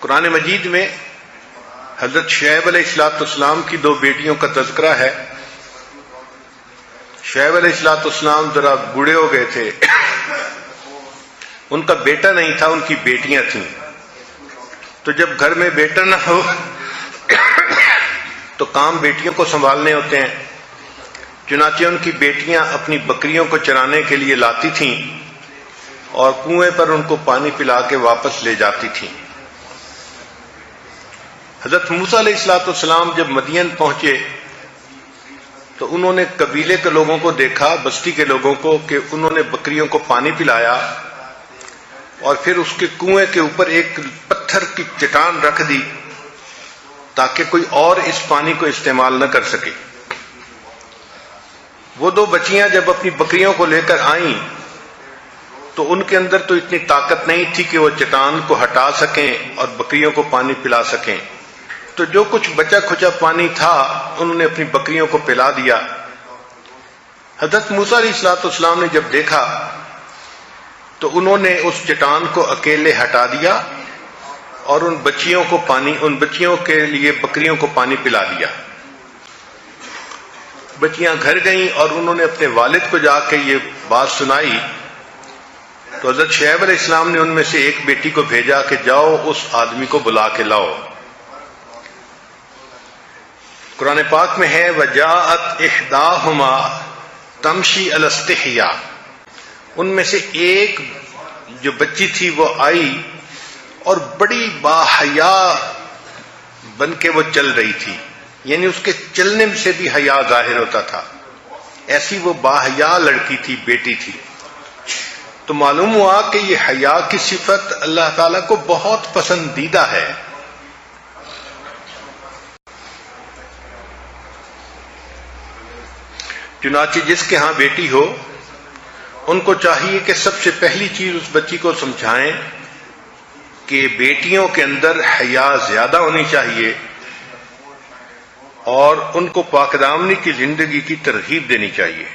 قرآن مجید میں حضرت شعیب علیہ السلام کی دو بیٹیوں کا تذکرہ ہے۔ شعیب علیہ السلام ذرا بوڑھے ہو گئے تھے، ان کا بیٹا نہیں تھا، ان کی بیٹیاں تھیں۔ تو جب گھر میں بیٹا نہ ہو تو کام بیٹیوں کو سنبھالنے ہوتے ہیں، چنانچہ ان کی بیٹیاں اپنی بکریوں کو چرانے کے لیے لاتی تھیں اور کنویں پر ان کو پانی پلا کے واپس لے جاتی تھیں۔ حضرت موسیٰ علیہ السلام جب مدین پہنچے تو انہوں نے قبیلے کے لوگوں کو دیکھا، بستی کے لوگوں کو، کہ انہوں نے بکریوں کو پانی پلایا اور پھر اس کے کنویں کے اوپر ایک پتھر کی چٹان رکھ دی تاکہ کوئی اور اس پانی کو استعمال نہ کر سکے۔ وہ دو بچیاں جب اپنی بکریوں کو لے کر آئیں تو ان کے اندر تو اتنی طاقت نہیں تھی کہ وہ چٹان کو ہٹا سکیں اور بکریوں کو پانی پلا سکیں، تو جو کچھ بچا کھچا پانی تھا انہوں نے اپنی بکریوں کو پلا دیا۔ حضرت موسیٰ علیہ السلام نے جب دیکھا تو انہوں نے اس چٹان کو اکیلے ہٹا دیا اور ان بچیوں کے لیے بکریوں کو پانی پلا دیا۔ بچیاں گھر گئیں اور انہوں نے اپنے والد کو جا کے یہ بات سنائی تو حضرت شعیب علیہ السلام نے ان میں سے ایک بیٹی کو بھیجا کہ جاؤ اس آدمی کو بلا کے لاؤ۔ قرآن پاک میں ہے وَجَاءَتْ إِحْدَاهُمَا تَمْشِي عَلَى اسْتِحْيَاءٍ، ان میں سے ایک جو بچی تھی وہ آئی اور بڑی باحیا بن کے وہ چل رہی تھی، یعنی اس کے چلنے سے بھی حیا ظاہر ہوتا تھا، ایسی وہ باحیا لڑکی تھی، بیٹی تھی۔ تو معلوم ہوا کہ یہ حیا کی صفت اللہ تعالیٰ کو بہت پسندیدہ ہے۔ چنانچہ جس کے ہاں بیٹی ہو ان کو چاہیے کہ سب سے پہلی چیز اس بچی کو سمجھائیں کہ بیٹیوں کے اندر حیا زیادہ ہونی چاہیے اور ان کو پاک دامنی کی زندگی کی ترغیب دینی چاہیے۔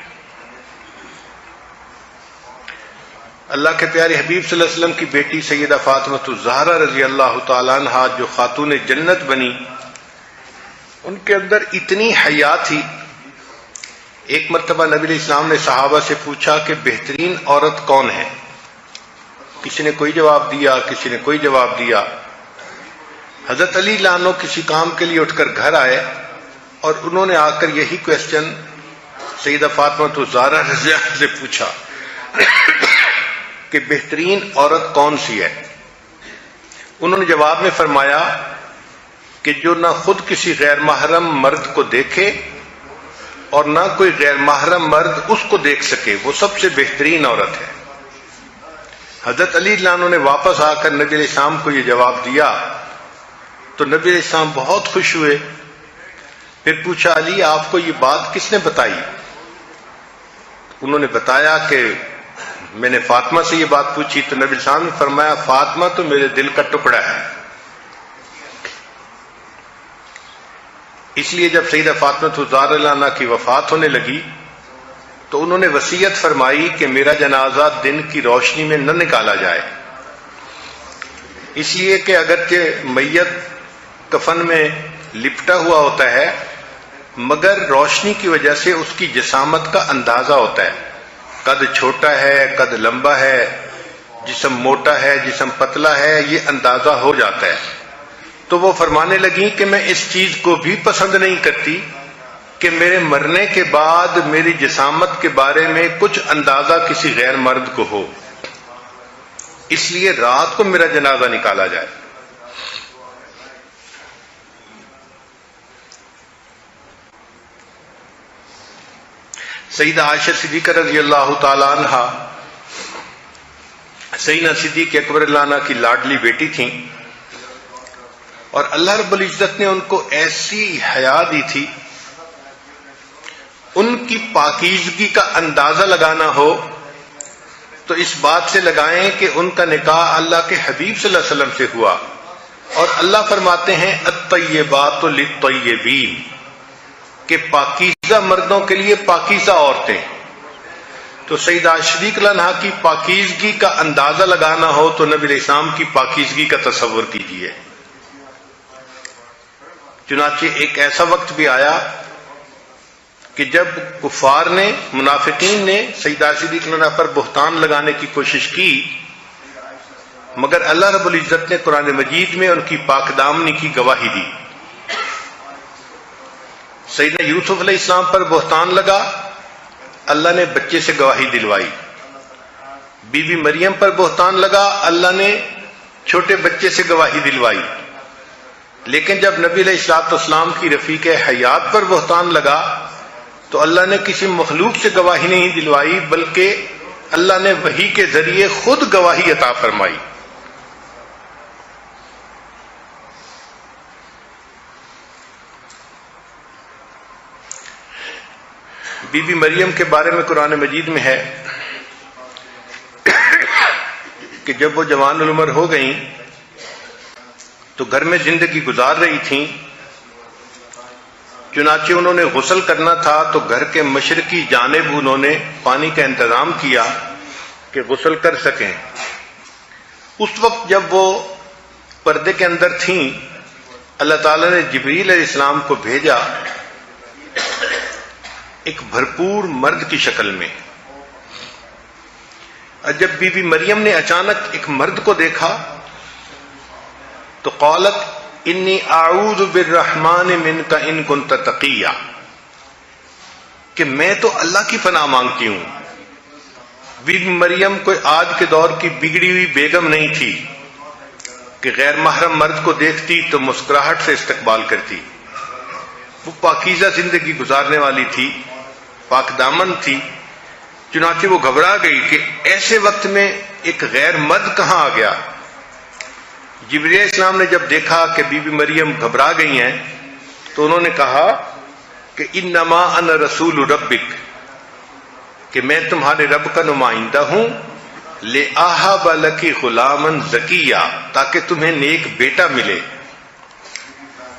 اللہ کے پیارے حبیب صلی اللہ علیہ وسلم کی بیٹی سیدہ فاطمہ الزہرا رضی اللہ تعالی عنہا جو خاتون جنت بنی، ان کے اندر اتنی حیا تھی۔ ایک مرتبہ نبی علیہ السلام نے صحابہ سے پوچھا کہ بہترین عورت کون ہے؟ کسی نے کوئی جواب دیا، کسی نے کوئی جواب دیا۔ حضرت علی لانو کسی کام کے لیے اٹھ کر گھر آئے اور انہوں نے آ کر یہی کویسچن سیدہ فاطمہ الزہرا رضی اللہ عنہا سے پوچھا کہ بہترین عورت کون سی ہے؟ انہوں نے جواب میں فرمایا کہ جو نہ خود کسی غیر محرم مرد کو دیکھے اور نہ کوئی غیر محرم مرد اس کو دیکھ سکے، وہ سب سے بہترین عورت ہے۔ حضرت علی عنہ نے واپس آ کر نبی علیہ السلام کو یہ جواب دیا تو نبی علیہ السلام بہت خوش ہوئے۔ پھر پوچھا علی آپ کو یہ بات کس نے بتائی؟ انہوں نے بتایا کہ میں نے فاطمہ سے یہ بات پوچھی، تو نبی علیہ السلام نے فرمایا فاطمہ تو میرے دل کا ٹکڑا ہے۔ اس لیے جب سیدہ فاطمہ الزہرا کی وفات ہونے لگی تو انہوں نے وصیت فرمائی کہ میرا جنازہ دن کی روشنی میں نہ نکالا جائے، اس لیے کہ اگرچہ میت کفن میں لپٹا ہوا ہوتا ہے مگر روشنی کی وجہ سے اس کی جسامت کا اندازہ ہوتا ہے، قد چھوٹا ہے، قد لمبا ہے، جسم موٹا ہے، جسم پتلا ہے، یہ اندازہ ہو جاتا ہے۔ تو وہ فرمانے لگیں کہ میں اس چیز کو بھی پسند نہیں کرتی کہ میرے مرنے کے بعد میری جسامت کے بارے میں کچھ اندازہ کسی غیر مرد کو ہو، اس لیے رات کو میرا جنازہ نکالا جائے۔ سیدہ عائشہ صدیقہ رضی اللہ تعالی عنہا سیدنا صدیق اکبر اللہ عنہ کی لاڈلی بیٹی تھیں اور اللہ رب العزت نے ان کو ایسی حیا دی تھی، ان کی پاکیزگی کا اندازہ لگانا ہو تو اس بات سے لگائیں کہ ان کا نکاح اللہ کے حبیب صلی اللہ علیہ وسلم سے ہوا، اور اللہ فرماتے ہیں الطیبات للطیبین کہ پاکیزہ مردوں کے لیے پاکیزہ عورتیں۔ تو سیدہ صدیقہ رضی اللہ عنہا کی پاکیزگی کا اندازہ لگانا ہو تو نبی علیہ السلام کی پاکیزگی کا تصور کیجیے۔ چنانچہ ایک ایسا وقت بھی آیا کہ جب کفار نے، منافقین نے سیدہ صدیق پر بہتان لگانے کی کوشش کی، مگر اللہ رب العزت نے قرآن مجید میں ان کی پاک دامنی کی گواہی دی۔ سیدنا یوسف علیہ السلام پر بہتان لگا، اللہ نے بچے سے گواہی دلوائی۔ بی بی مریم پر بہتان لگا، اللہ نے چھوٹے بچے سے گواہی دلوائی۔ لیکن جب نبی علیہ الصلوۃ والسلام کی رفیق حیات پر بہتان لگا تو اللہ نے کسی مخلوق سے گواہی نہیں دلوائی، بلکہ اللہ نے وحی کے ذریعے خود گواہی عطا فرمائی۔ بی بی مریم کے بارے میں قرآن مجید میں ہے کہ جب وہ جوان العمر ہو گئیں تو گھر میں زندگی گزار رہی تھیں، چنانچہ انہوں نے غسل کرنا تھا تو گھر کے مشرقی جانب انہوں نے پانی کا انتظام کیا کہ غسل کر سکیں۔ اس وقت جب وہ پردے کے اندر تھیں، اللہ تعالیٰ نے جبریل علیہ السلام کو بھیجا ایک بھرپور مرد کی شکل میں۔ جب بی بی مریم نے اچانک ایک مرد کو دیکھا تو قالت انی اعوذ بالرحمن منک ان کنت تقیا، کہ میں تو اللہ کی پناہ مانگتی ہوں۔ بی بی مریم کوئی آج کے دور کی بگڑی ہوئی بیگم نہیں تھی کہ غیر محرم مرد کو دیکھتی تو مسکراہٹ سے استقبال کرتی۔ وہ پاکیزہ زندگی گزارنے والی تھی، پاک دامن تھی۔ چنانچہ وہ گھبرا گئی کہ ایسے وقت میں ایک غیر مرد کہاں آ گیا۔ جبرائیل علیہ السلام نے جب دیکھا کہ بی بی مریم گھبرا گئی ہیں تو انہوں نے کہا کہ انما انا رسول ربک، کہ میں تمہارے رب کا نمائندہ ہوں، لأہب لک غلاما زکیا، تاکہ تمہیں نیک بیٹا ملے۔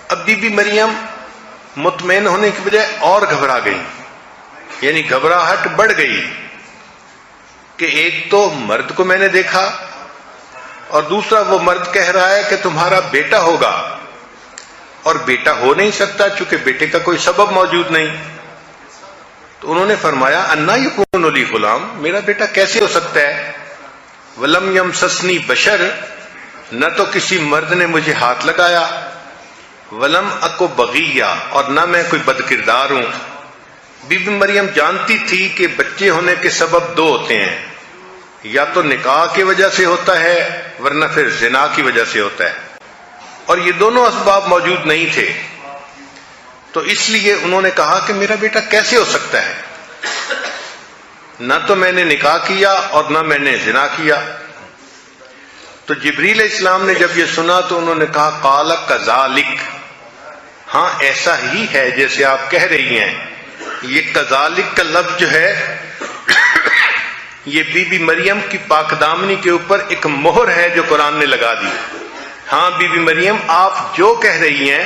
اب بی بی مریم مطمئن ہونے کی بجائے اور گھبرا گئی، یعنی گھبراہٹ بڑھ گئی کہ ایک تو مرد کو میں نے دیکھا اور دوسرا وہ مرد کہہ رہا ہے کہ تمہارا بیٹا ہوگا، اور بیٹا ہو نہیں سکتا چونکہ بیٹے کا کوئی سبب موجود نہیں۔ تو انہوں نے فرمایا انا یکون لی غلام، میرا بیٹا کیسے ہو سکتا ہے؟ ولم یمسسنی بشر، نہ تو کسی مرد نے مجھے ہاتھ لگایا، ولم اکو بغیہ، اور نہ میں کوئی بد کردار ہوں۔ بی بی مریم جانتی تھی کہ بچے ہونے کے سبب دو ہوتے ہیں، یا تو نکاح کی وجہ سے ہوتا ہے ورنہ پھر زنا کی وجہ سے ہوتا ہے، اور یہ دونوں اسباب موجود نہیں تھے۔ تو اس لیے انہوں نے کہا کہ میرا بیٹا کیسے ہو سکتا ہے؟ نہ تو میں نے نکاح کیا اور نہ میں نے زنا کیا۔ تو جبریل علیہ السلام نے جب یہ سنا تو انہوں نے کہا قال کذالک، ہاں ایسا ہی ہے جیسے آپ کہہ رہی ہیں۔ یہ کذالک کا لفظ جو ہے یہ بی بی مریم کی پاک دامنی کے اوپر ایک مہر ہے جو قرآن نے لگا دی۔ ہاں بی بی مریم، آپ جو کہہ رہی ہیں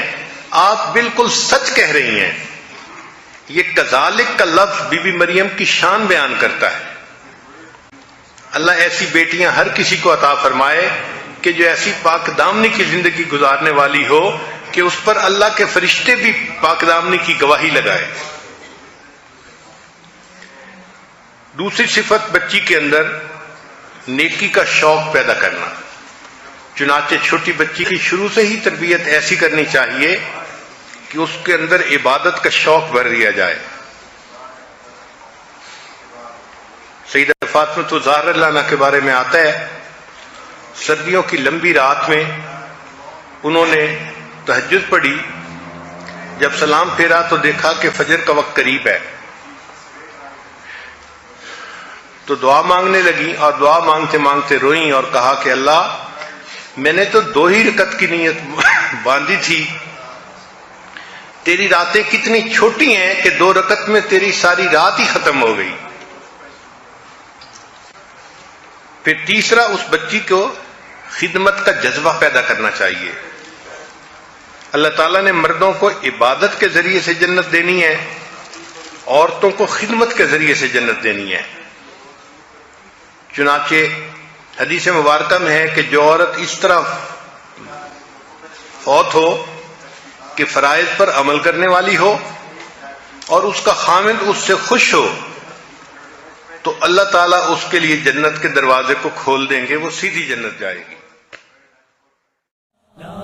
آپ بالکل سچ کہہ رہی ہیں۔ یہ کذالک کا لفظ بی بی مریم کی شان بیان کرتا ہے۔ اللہ ایسی بیٹیاں ہر کسی کو عطا فرمائے کہ جو ایسی پاک دامنی کی زندگی گزارنے والی ہو کہ اس پر اللہ کے فرشتے بھی پاک دامنی کی گواہی لگائے۔ دوسری صفت بچی کے اندر نیکی کا شوق پیدا کرنا۔ چنانچہ چھوٹی بچی کی شروع سے ہی تربیت ایسی کرنی چاہیے کہ اس کے اندر عبادت کا شوق بھر دیا جائے۔ سیدہ فاطمہ الزہرا رضی اللہ عنہا کے بارے میں آتا ہے، سردیوں کی لمبی رات میں انہوں نے تہجد پڑھی، جب سلام پھیرا تو دیکھا کہ فجر کا وقت قریب ہے، تو دعا مانگنے لگی اور دعا مانگتے مانگتے روئیں اور کہا کہ اللہ میں نے تو 2 ہی رکعت کی نیت باندھی تھی، تیری راتیں کتنی چھوٹی ہیں کہ 2 رکعت میں تیری ساری رات ہی ختم ہو گئی۔ پھر تیسرا، اس بچی کو خدمت کا جذبہ پیدا کرنا چاہیے۔ اللہ تعالیٰ نے مردوں کو عبادت کے ذریعے سے جنت دینی ہے، عورتوں کو خدمت کے ذریعے سے جنت دینی ہے۔ چنانچہ حدیث مبارکہ میں ہے کہ جو عورت اس طرح فوت ہو کہ کے فرائض پر عمل کرنے والی ہو اور اس کا خامند اس سے خوش ہو تو اللہ تعالیٰ اس کے لیے جنت کے دروازے کو کھول دیں گے، وہ سیدھی جنت جائے گی۔